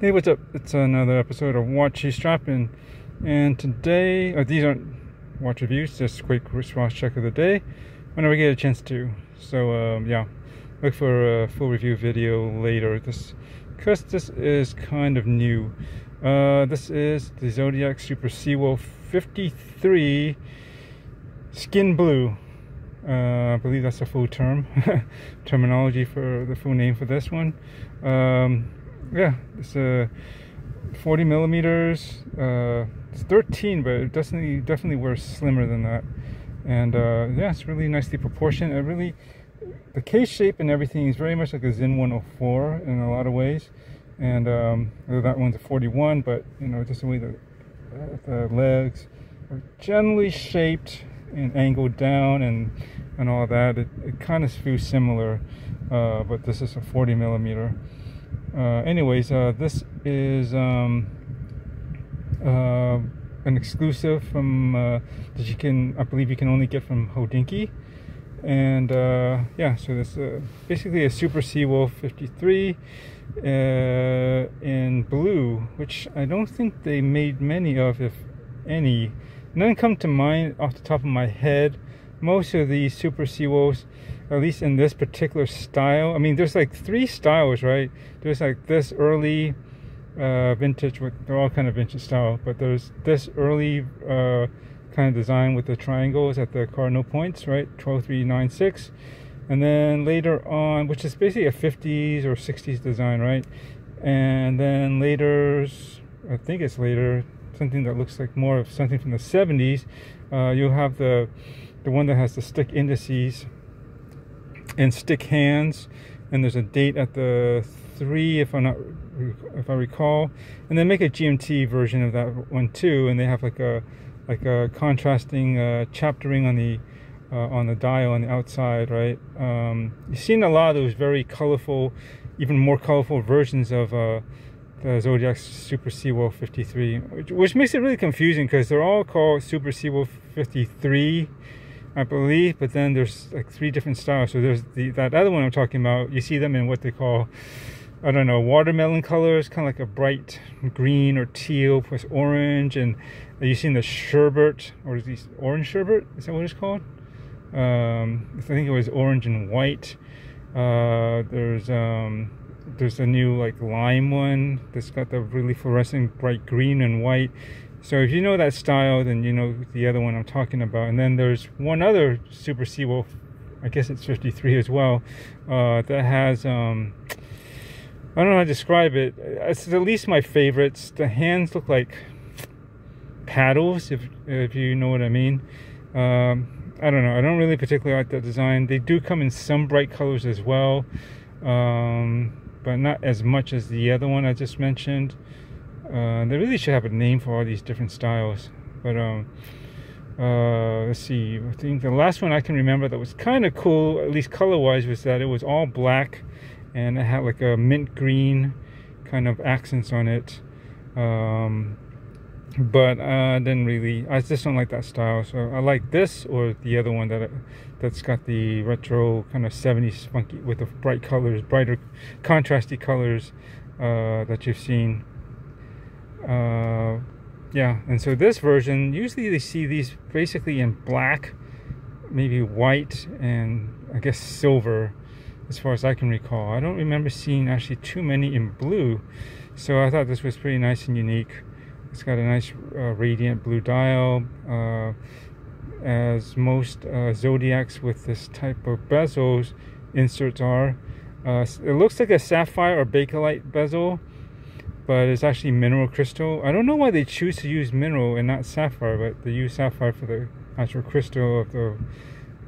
Hey, what's up? It's another episode of Watchy Strapping, and today, these aren't watch reviews, just a quick response check of the day whenever we get a chance to. So yeah, look for a full review video later. Because this is kind of new. This is the Zodiac Super Seawolf 53 Skin Blue. I believe that's the full terminology for the full name for this one. Yeah, it's 40 millimeters. It's 13, but it definitely wears slimmer than that. And yeah, it's really nicely proportioned. The case shape and everything is very much like a Zen 104 in a lot of ways. And that one's a 41, but you know, just the way the legs are generally shaped and angled down and all that, it kind of feels similar, but this is a 40 millimeter. Anyways, this is an exclusive from that I believe you can only get from Hodinkee. And yeah, so this basically a Super Seawolf 53 in blue, which I don't think they made many of, if any. None come to mind off the top of my head. Most of these Super Seawolves, at least in this particular style, I mean, there's like 3 styles, right? There's like this early vintage, they're all kind of vintage style, but there's this early kind of design with the triangles at the cardinal points, right? 12396. And then later on, which is basically a 50s or 60s design, right? And then later, I think it's later, something that looks like more of something from the 70s. You'll have the one that has the stick indices and stick hands, and there's a date at the 3 if I recall, and then make a GMT version of that one too, and they have like a contrasting chaptering on the dial on the outside, right? You've seen a lot of those very colorful, even more colorful versions of the Zodiac Super Seawolf 53, which makes it really confusing because they're all called Super Seawolf 53, I believe, but then there's like 3 different styles. So there's that other one I'm talking about. You see them in what they call, I don't know, watermelon colors, kind of like a bright green or teal plus orange. And you've seen the sherbet, or is this orange sherbet? Is that what it's called? I think it was orange and white. There's a new like lime one that's got the really fluorescent bright green and white. So if you know that style, then you know the other one I'm talking about. And then there's one other Super Seawolf, I guess it's 53 as well, that has I don't know how to describe it. It's at least my favorites. The hands look like paddles, if you know what I mean. I don't know, I don't really particularly like that design. They do come in some bright colors as well, but not as much as the other one I just mentioned. They really should have a name for all these different styles. But let's see, I think the last one I can remember that was kind of cool, at least color wise, was that it was all black and it had like a mint green kind of accents on it. But I just don't like that style. So I like this or the other one that's got the retro kind of 70s funky with the bright colors, brighter contrasty colors that you've seen. Yeah, and so this version, usually they see these basically in black, maybe white, and I guess silver, as far as I can recall. I don't remember seeing actually too many in blue, so I thought this was pretty nice and unique. It's got a nice radiant blue dial, as most Zodiacs with this type of bezels inserts are. It looks like a sapphire or bakelite bezel, but it's actually mineral crystal. I don't know why they choose to use mineral and not sapphire, but they use sapphire for the actual crystal of the,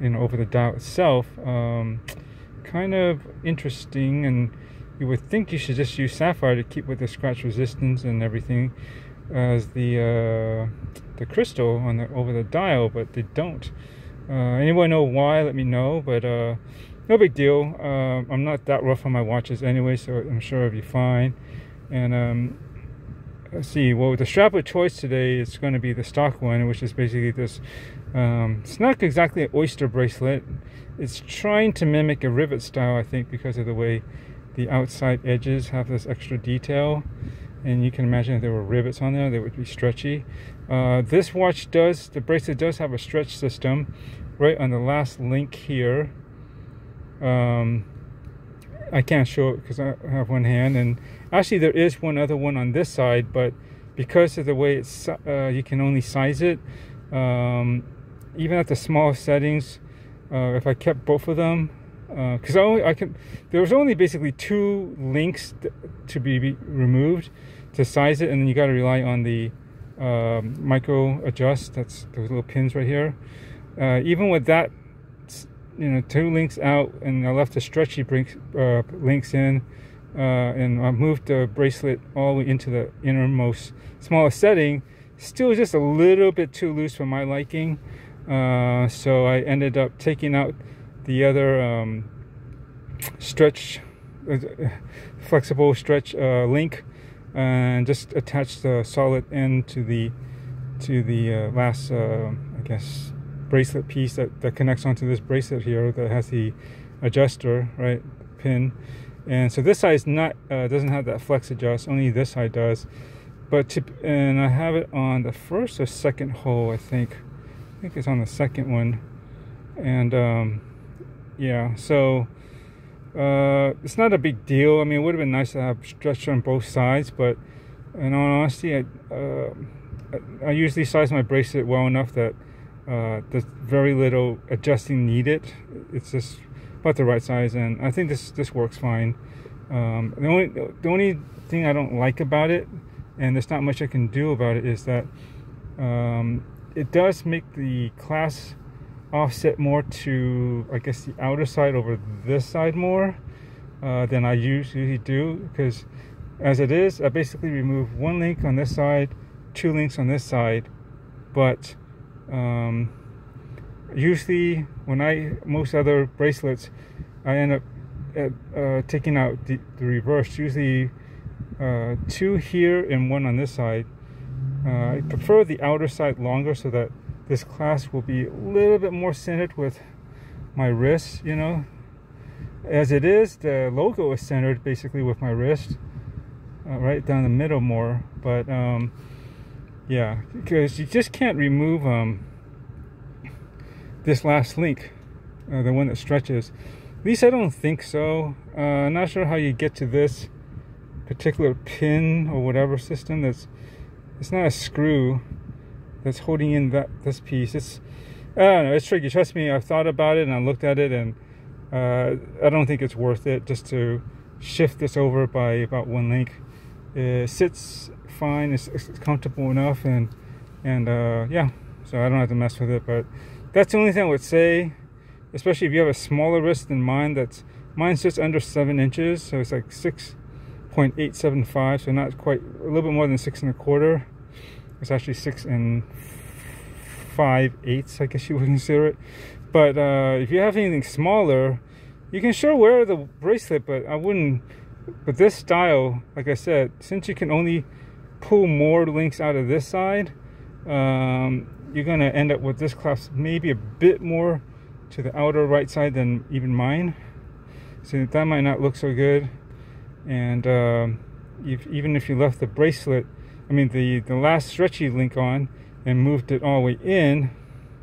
you know, over the dial itself. Kind of interesting, and you would think you should just use sapphire to keep with the scratch resistance and everything as the crystal on over the dial, but they don't. Anyone know why? Let me know. But no big deal. I'm not that rough on my watches anyway, so I'm sure it'll be fine. And let's see, well, the strap of choice today is going to be the stock one, which is basically this, it's not exactly an oyster bracelet. It's trying to mimic a rivet style, I think, because of the way the outside edges have this extra detail. and you can imagine if there were rivets on there, they would be stretchy. This watch does, the bracelet does have a stretch system right on the last link here. I can't show it because I have one hand, and actually there is one other one on this side, but because of the way it's you can only size it, even at the smallest settings, if I kept both of them, because there was only basically 2 links to be removed to size it, and then you got to rely on the micro adjust. That's those little pins right here. Even with that, 2 links out, and I left the stretchy links in, and I moved the bracelet all the way into the innermost smallest setting. Still just a little bit too loose for my liking, so I ended up taking out the other flexible stretch link, and just attached the solid end to the last I guess bracelet piece that connects onto this bracelet here that has the adjuster, right, pin. And so this side is not doesn't have that flex adjust, only this side does. And I have it on the first or second hole, I think it's on the second one. And yeah, so it's not a big deal. I mean, it would have been nice to have stretch on both sides, but in all honesty, I usually size my bracelet well enough that there's very little adjusting needed. It's just about the right size, and I think this works fine. The only thing I don't like about it, and there's not much I can do about it, is that it does make the clasp offset more to, I guess, the outer side over this side more than I usually do, because as it is, I basically remove 1 link on this side, 2 links on this side, but usually most other bracelets, I end up taking out the reverse, usually 2 here and 1 on this side. I prefer the outer side longer so that this clasp will be a little bit more centered with my wrist, As it is, the logo is centered basically with my wrist, right down the middle more. But yeah, because you just can't remove this last link, the one that stretches. At least I don't think so. I'm not sure how you get to this particular pin or whatever system. It's not a screw that's holding in this piece. I don't know, it's tricky. Trust me, I've thought about it and I looked at it, and I don't think it's worth it just to shift this over by about 1 link. It sits fine, it's comfortable enough, and yeah, so I don't have to mess with it. But that's the only thing I would say, especially if you have a smaller wrist than mine. Mine's just under 7 inches, so it's like 6.875, so not quite, a little bit more than 6 1/4. It's actually 6 5/8, I guess you would consider it. But if you have anything smaller, you can sure wear the bracelet, but I wouldn't. But this style, like I said, since you can only pull more links out of this side, you're gonna end up with this clasp maybe a bit more to the outer right side than even mine. So that might not look so good. And even if you left the bracelet, I mean the last stretchy link on, and moved it all the way in,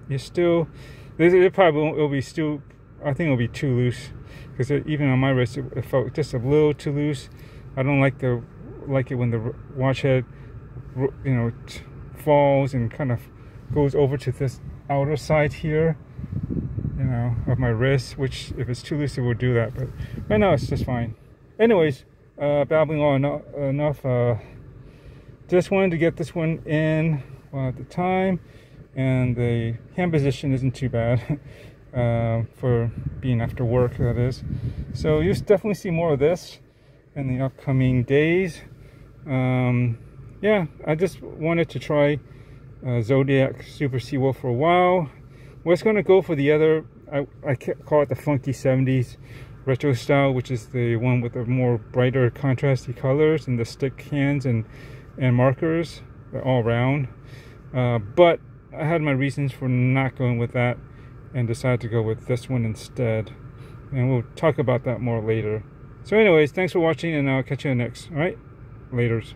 you still, it probably will be still, I think it'll be too loose, because even on my wrist it felt just a little too loose. I don't like it when the watch head, falls and kind of goes over to this outer side here, of my wrist, which if it's too loose it will do that, but right now it's just fine. Anyways, babbling on enough. Just wanted to get this one in at the time, and the hand position isn't too bad for being after work, that is. So you'll definitely see more of this in the upcoming days. Yeah, I just wanted to try Zodiac Super Seawolf for a while. Was going to go for the other, I call it the Funky 70s retro style, which is the one with the more brighter contrasty colors and the stick hands and markers all round. But I had my reasons for not going with that and decided to go with this one instead. And we'll talk about that more later. So anyways, thanks for watching, and I'll catch you next. Alright, laters.